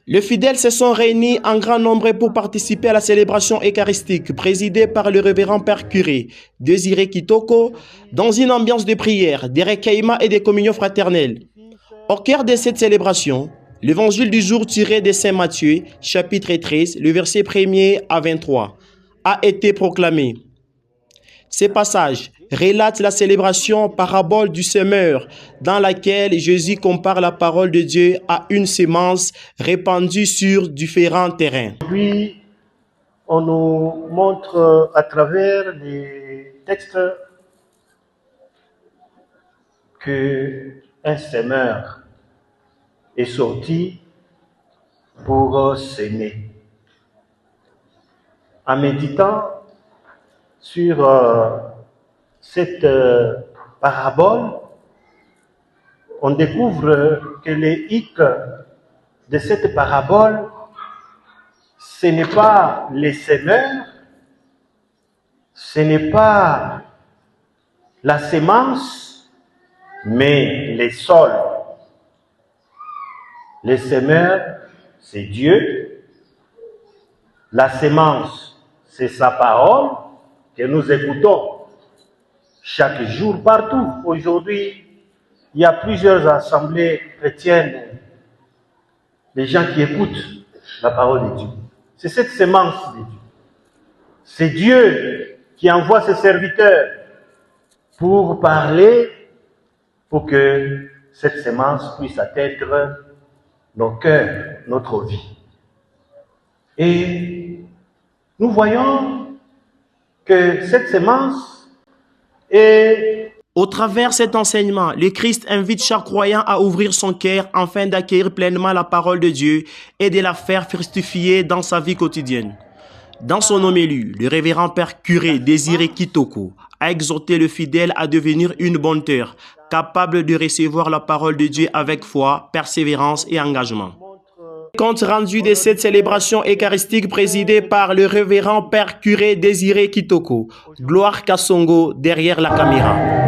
Les fidèles se sont réunis en grand nombre pour participer à la célébration eucharistique présidée par le révérend père curé Désiré Kitoko dans une ambiance de prière, de recueillement et de communion fraternelle. Au cœur de cette célébration, l'évangile du jour tiré de Saint Matthieu, chapitre 13, le verset 1er à 23, a été proclamé. Ce passage relate la célébration parabole du semeur dans laquelle Jésus compare la parole de Dieu à une semence répandue sur différents terrains. Aujourd'hui, on nous montre à travers les textes qu'un semeur est sorti pour s'aimer. En méditant sur cette parabole, on découvre que les hic de cette parabole, ce n'est pas les semeurs, ce n'est pas la sémence, mais les sols. Les semeurs, c'est Dieu. La sémence, c'est sa parole que nous écoutons chaque jour, partout. Aujourd'hui, il y a plusieurs assemblées chrétiennes, des gens qui écoutent la parole de Dieu. C'est cette sémence de Dieu. C'est Dieu qui envoie ses serviteurs pour parler, pour que cette sémence puisse atteindre nos cœurs, notre vie. Et nous voyons que cette sémence est... Au travers de cet enseignement, le Christ invite chaque croyant à ouvrir son cœur afin d'accueillir pleinement la parole de Dieu et de la faire fructifier dans sa vie quotidienne. Dans son homélie, le révérend père curé Désiré Kitoko a exhorté le fidèle à devenir une bonne terre, capable de recevoir la parole de Dieu avec foi, persévérance et engagement. Compte rendu de cette célébration eucharistique présidée par le révérend père curé Désiré Kitoko. Gloire Kassongo derrière la caméra.